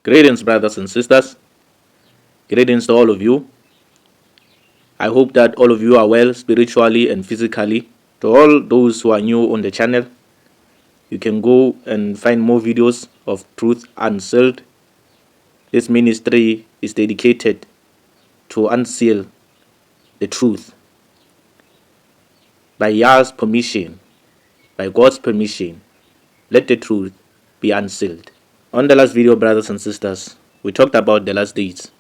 Greetings, brothers and sisters. Greetings to all of you. I hope that all of you are well spiritually and physically. To all those who are new on the channel, you can go and find more videos of Truth-Unsealed. This ministry is dedicated to unseal the truth. By Yah's permission, by God's permission, let the truth be unsealed. On the last video, brothers and sisters, we talked about the last days.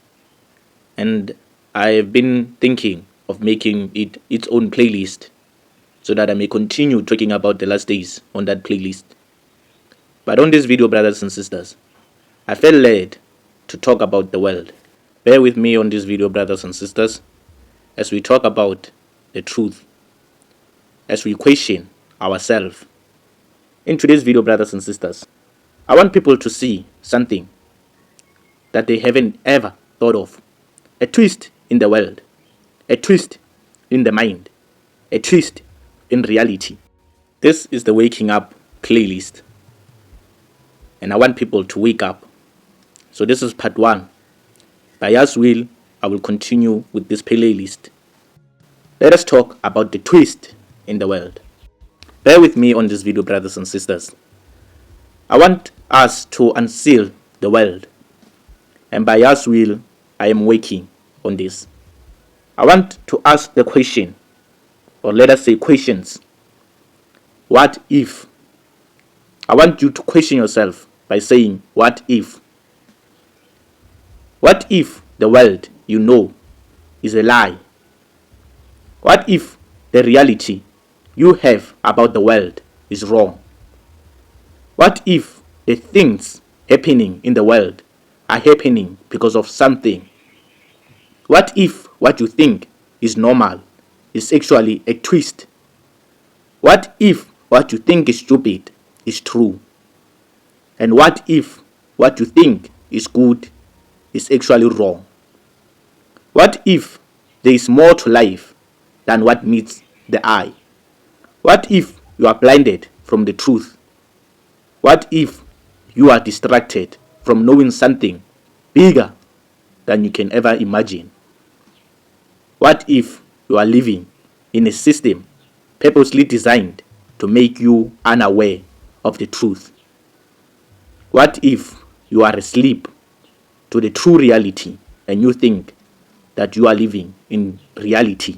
And I've been thinking of making it its own playlist so that I may continue talking about the last days on that playlist. But on this video, brothers and sisters, I felt led to talk about the world. Bear with me on this video, brothers and sisters, as we talk about the truth, as we question ourselves. In today's video, brothers and sisters, I want people to see something that they haven't ever thought of. A twist in the world, a twist in the mind, a twist in reality. This is the waking up playlist, and I want people to wake up. So this is part 1. By Yah's will, I will continue with this playlist. Let us talk about the twist in the world. Bear with me on this video, brothers and sisters. I want us to unseal the world, and by Yah's will, I am working on this. I want to ask the question, or let us say questions. What if? I want you to question yourself by saying, what if? What if the world you know is a lie? What if the reality you have about the world is wrong? What if the things happening in the world are happening because of something? What if what you think is normal is actually a twist? What if what you think is stupid is true? And what if what you think is good is actually wrong? What if there is more to life than what meets the eye? What if you are blinded from the truth? What if you are distracted from knowing something bigger than you can ever imagine? What if you are living in a system purposely designed to make you unaware of the truth? What if you are asleep to the true reality and you think that you are living in reality?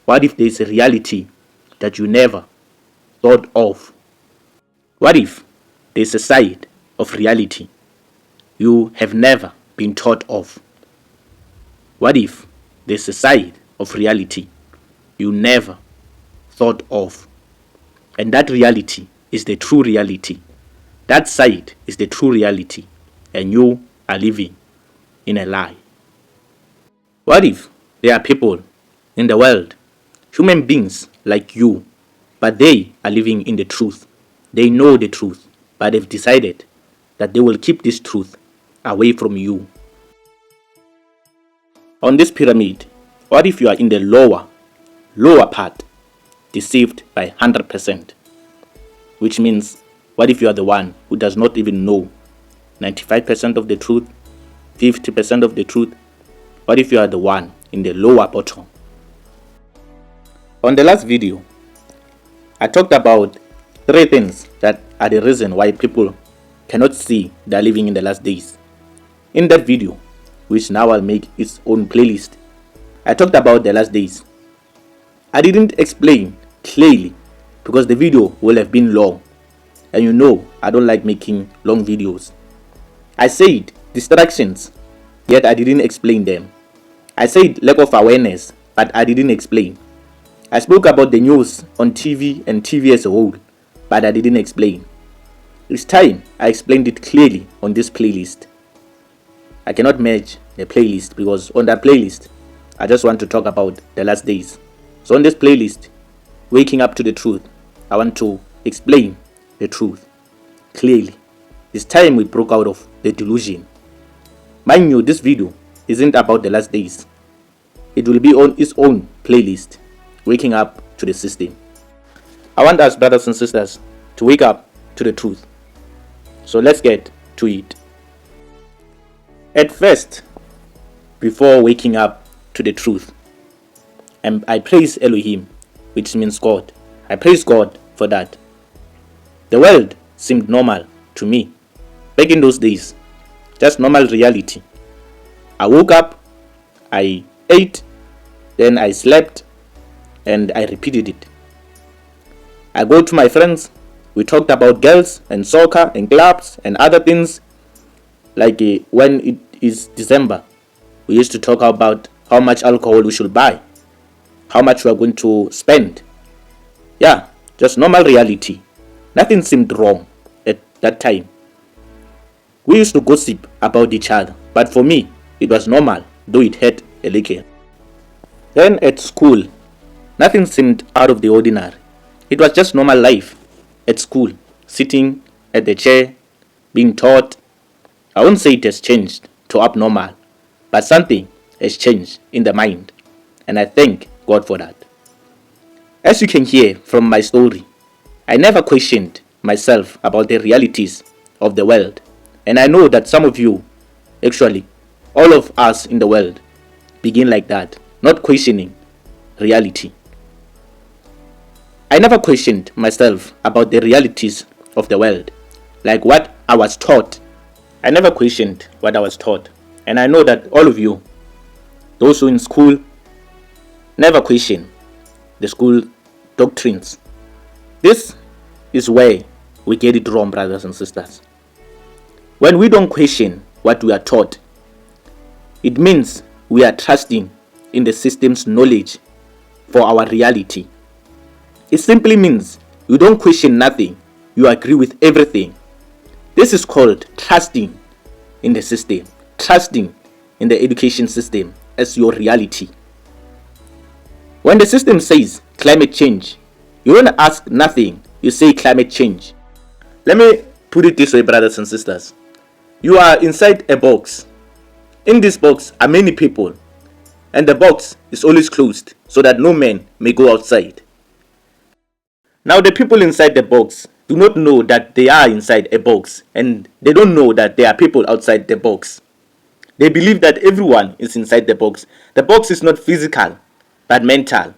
What if there is a reality that you never thought of? What if there is a side of reality you have never been taught of? What if there's a side of reality you never thought of? And that reality is the true reality. That side is the true reality, and you are living in a lie. What if there are people in the world, human beings like you, but they are living in the truth? They know the truth, but they've decided that they will keep this truth away from you. On this pyramid, what if you are in the lower part, deceived by 100%? Which means, what if you are the one who does not even know 95% of the truth, 50% of the truth? What if you are the one in the lower bottom? On the last video, I talked about 3 things that are the reason why people cannot see they are living in the last days. In that video, which now I'll make its own playlist, I talked about the last days. I didn't explain clearly because the video will have been long, and you know I don't like making long videos. I said distractions, yet I didn't explain them. I said lack of awareness, but I didn't explain. I spoke about the news on TV and TV as a whole, but I didn't explain. It's time I explained it clearly on this playlist. I cannot match the playlist because on that playlist, I just want to talk about the last days. So on this playlist, Waking Up to the Truth, I want to explain the truth clearly. It's time we broke out of the delusion. Mind you, this video isn't about the last days. It will be on its own playlist, Waking Up to the System. I want us, brothers and sisters, to wake up to the truth. So let's get to it. At first, before waking up to the truth, and I praise Elohim, which means God. I praise God for that. The world seemed normal to me back in those days, just normal reality. I woke up, I ate, then I slept, and I repeated it. I go to my friends, we talked about girls and soccer and clubs and other things. Like when it is December, we used to talk about how much alcohol we should buy, how much we are going to spend. Yeah, just normal reality. Nothing seemed wrong at that time. We used to gossip about each other, but for me, it was normal, though it hurt a little. Then at school, nothing seemed out of the ordinary. It was just normal life at school, sitting at the chair, being taught. I won't say it has changed to abnormal, but something has changed in the mind, and I thank God for that. As you can hear from my story, I never questioned myself about the realities of the world, and I know that some of you, actually, all of us in the world, begin like that, not questioning reality. I never questioned myself about the realities of the world, like what I was taught. I never questioned what I was taught. And I know that all of you, those who in school, never question the school doctrines. This is where we get it wrong, brothers and sisters. When we don't question what we are taught, it means we are trusting in the system's knowledge for our reality. It simply means you don't question nothing, you agree with everything. This is called trusting in the system, trusting in the education system as your reality. When the system says climate change, you don't ask nothing, you say climate change. Let me put it this way, brothers and sisters. You are inside a box. In this box are many people, and the box is always closed so that no man may go outside. Now the people inside the box do not know that they are inside a box, and they don't know that there are people outside the box. They believe that everyone is inside the box. The box is not physical, but mental.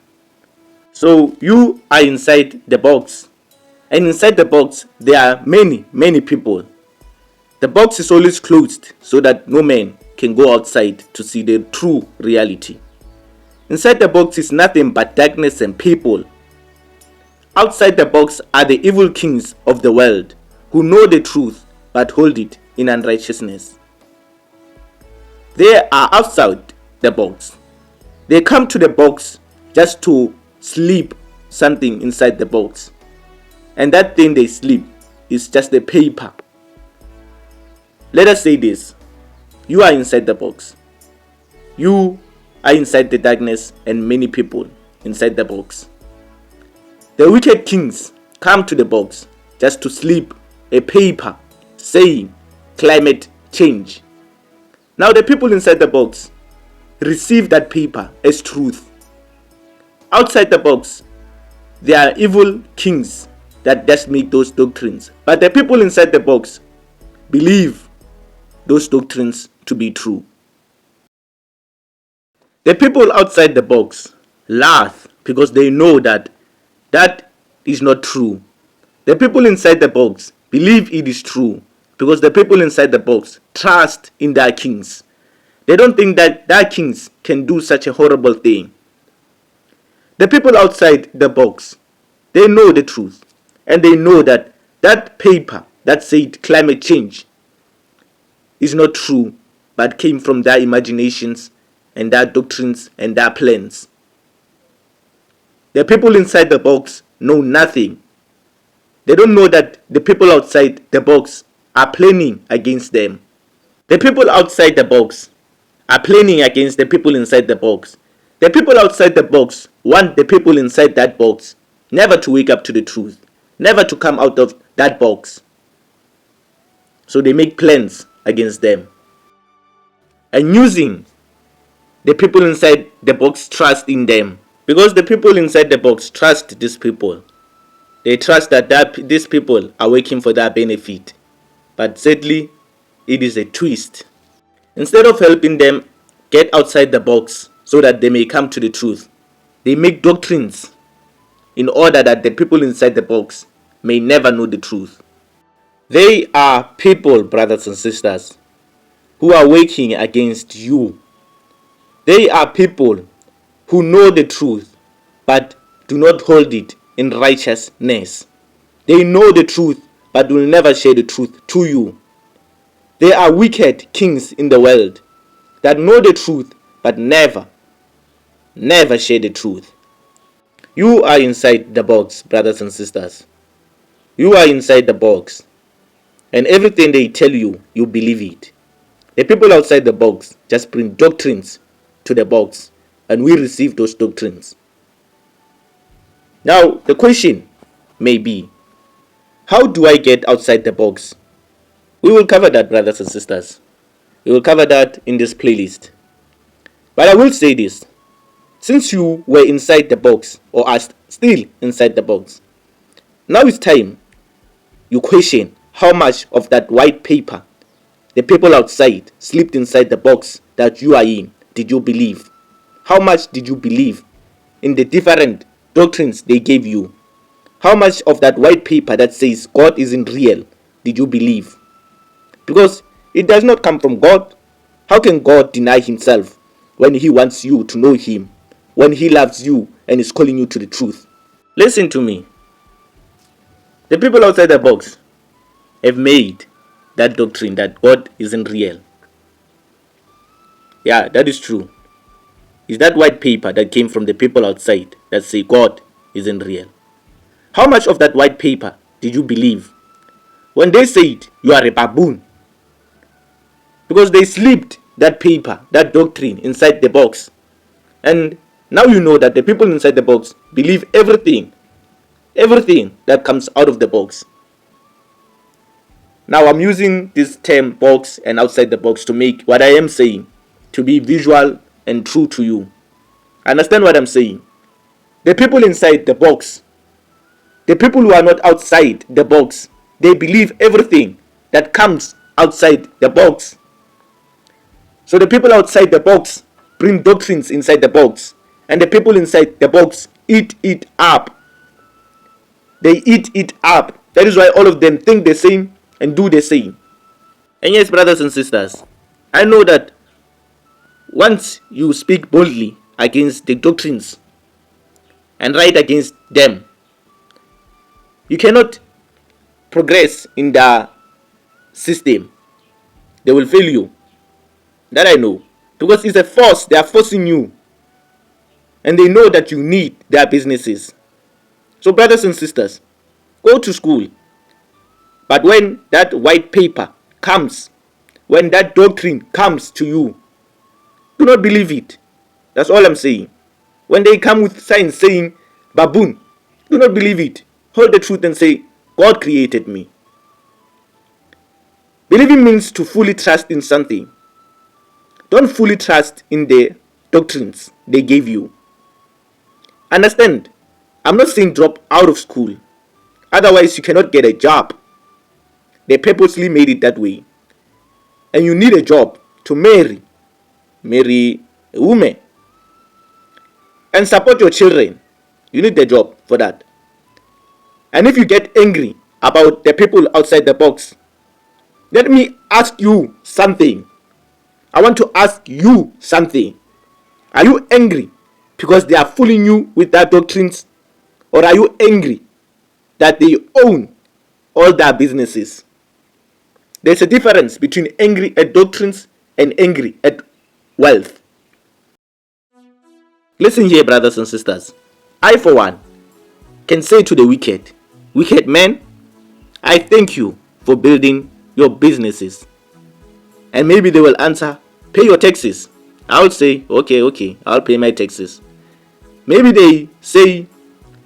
So you are inside the box, and inside the box there are many people. The box is always closed so that no man can go outside to see the true reality. Inside the box is nothing but darkness and people. Outside the box are the evil kings of the world who know the truth but hold it in unrighteousness. They are outside the box. They come to the box just to sleep something inside the box. And that thing they sleep is just the paper. Let us say this. You are inside the box. You are inside the darkness and many people inside the box. The wicked kings come to the box just to sleep a paper saying climate change. Now the people inside the box receive that paper as truth. Outside the box, there are evil kings that just make those doctrines. But the people inside the box believe those doctrines to be true. The people outside the box laugh because they know that that is not true. The people inside the box believe it is true because the people inside the box trust in their kings. They don't think that their kings can do such a horrible thing. The people outside the box, they know the truth, and they know that that paper that said climate change is not true, but came from their imaginations and their doctrines and their plans. The people inside the box know nothing. They don't know that the people outside the box are planning against them. The people outside the box are planning against the people inside the box. The people outside the box want the people inside that box never to wake up to the truth, never to come out of that box. So they make plans against them. And using the people inside the box trust in them. Because the people inside the box trust these people. They trust that these people are working for their benefit. But sadly, it is a twist. Instead of helping them get outside the box so that they may come to the truth, they make doctrines in order that the people inside the box may never know the truth. They are people, brothers and sisters, who are working against you. They are people who know the truth but do not hold it in righteousness. They know the truth but will never share the truth to you. They are wicked kings in the world that know the truth but never share the truth. You are inside the box, brothers and sisters. You are inside the box. And everything they tell you, you believe it. The people outside the box just bring doctrines to the box, and we receive those doctrines. Now, the question may be, how do I get outside the box? We will cover that, brothers and sisters. We will cover that in this playlist. But I will say this. Since you were inside the box, or are still inside the box, now it's time you question how much of that white paper the people outside slipped inside the box that you are in did you believe? How much did you believe in the different doctrines they gave you? How much of that white paper that says God isn't real did you believe? Because it does not come from God. How can God deny himself when he wants you to know him, when he loves you and is calling you to the truth? Listen to me. The people outside the box have made that doctrine that God isn't real. Yeah, that is true. It's that white paper that came from the people outside that say God isn't real. How much of that white paper did you believe when they said you are a baboon? Because they slipped that paper, that doctrine inside the box. And now you know that the people inside the box believe everything that comes out of the box. Now I'm using this term box and outside the box to make what I am saying to be visual and true to you. Understand what I'm saying? The people inside the box, the people who are not outside the box, they believe everything that comes outside the box. So the people outside the box bring doctrines inside the box, and the people inside the box eat it up. They eat it up. That is why all of them think the same and do the same. And yes, brothers and sisters, I know that once you speak boldly against the doctrines and write against them, you cannot progress in the system. They will fail you. That I know. Because it's a force. They are forcing you. And they know that you need their businesses. So brothers and sisters, go to school. But when that white paper comes, when that doctrine comes to you, do not believe it. That's all I'm saying. When they come with signs saying, baboon, do not believe it. Hold the truth and say, God created me. Believing means to fully trust in something. Don't fully trust in the doctrines they gave you. Understand, I'm not saying drop out of school. Otherwise, you cannot get a job. They purposely made it that way. And you need a job to marry a woman, and support your children. You need the job for that. And if you get angry about the people outside the box, let me ask you something. I want to ask you something. Are you angry because they are fooling you with their doctrines? Or are you angry that they own all their businesses? There's a difference between angry at doctrines and angry at wealth. Listen here, brothers and sisters. I, for one, can say to the wicked man, I thank you for building your businesses. And maybe they will answer, pay your taxes. I'll say, okay, I'll pay my taxes. Maybe they say,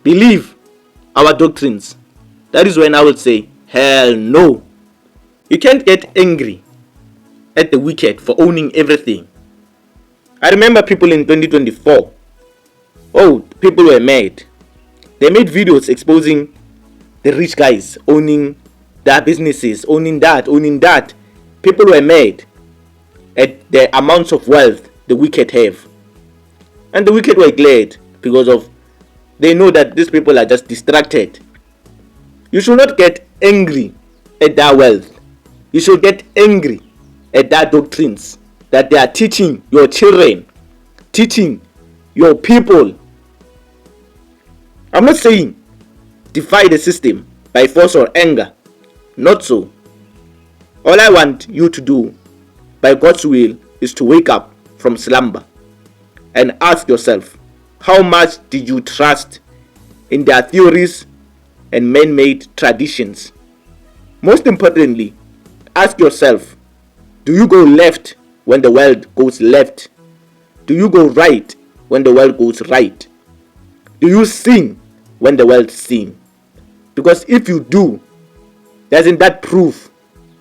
believe our doctrines. That is when I will say, hell no. You can't get angry at the wicked for owning everything. I remember people in 2024. Oh, people were mad. They made videos exposing the rich guys owning their businesses, owning that. People were mad. at the amounts of wealth the wicked have. And the wicked were glad because of they know that these people are just distracted. You should not get angry at their wealth. You should get angry at their doctrines that they are teaching your children, teaching your people. I'm not saying defy the system by force or anger. Not so. All I want you to do by God's will is to wake up from slumber and ask yourself, how much did you trust in their theories and man-made traditions? Most importantly, ask yourself, do you go left when the world goes left? Do you go right when the world goes right? Do you sing when the world sings? Because if you do, doesn't that prove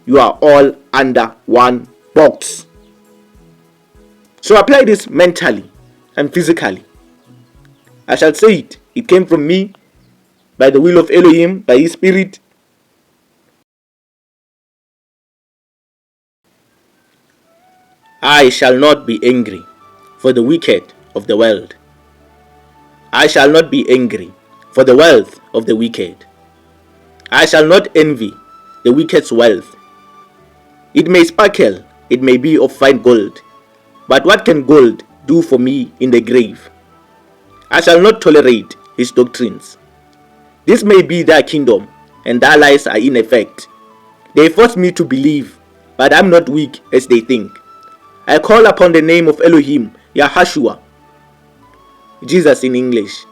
you are all under one box? So apply this mentally and physically. I shall say it. It came from me by the will of Elohim, by His Spirit. I shall not be angry for the wicked of the world. I shall not be angry for the wealth of the wicked. I shall not envy the wicked's wealth. It may sparkle, it may be of fine gold, but what can gold do for me in the grave? I shall not tolerate his doctrines. This may be their kingdom, and their lies are in effect. They force me to believe, but I'm not weak as they think. I call upon the name of Elohim, Yahashua, Jesus in English,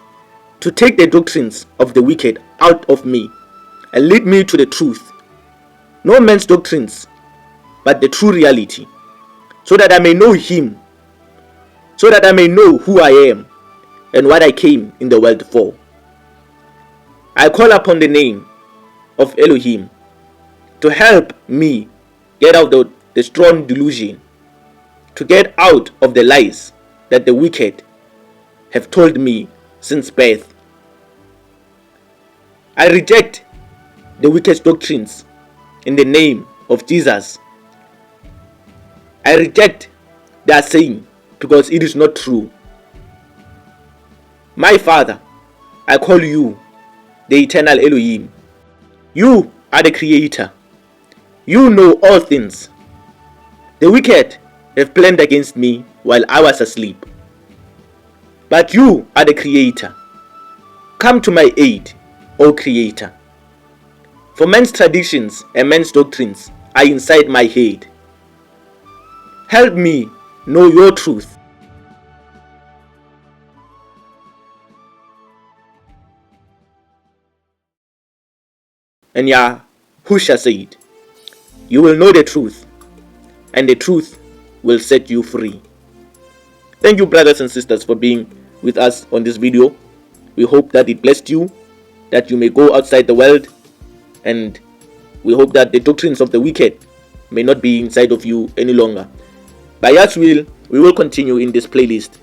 to take the doctrines of the wicked out of me and lead me to the truth. No man's doctrines, but the true reality, so that I may know Him, so that I may know who I am and what I came in the world for. I call upon the name of Elohim to help me get out of the strong delusion, to get out of the lies that the wicked have told me since birth. I reject the wicked's doctrines in the name of Jesus. I reject their saying because it is not true. My Father, I call you the eternal Elohim. You are the Creator. You know all things. The wicked have planned against me while I was asleep. But you are the Creator. Come to my aid, O Creator. For men's traditions and men's doctrines are inside my head. Help me know your truth. And Yahushua said, you will know the truth, and the truth will set you free. Thank you, brothers and sisters, for being with us on this video. We hope that it blessed you, that you may go outside the world, and we hope that the doctrines of the wicked may not be inside of you any longer. By God's will, we will continue in this playlist.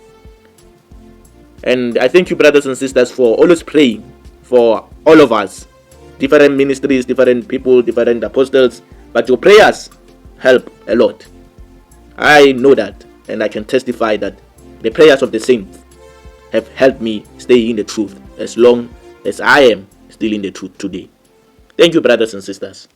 And I thank you, brothers and sisters, for always praying for all of us. Different ministries, different people, different apostles, but your prayers help a lot. I know that, and I can testify that the prayers of the saints have helped me stay in the truth as long as I am still in the truth today. Thank you, brothers and sisters.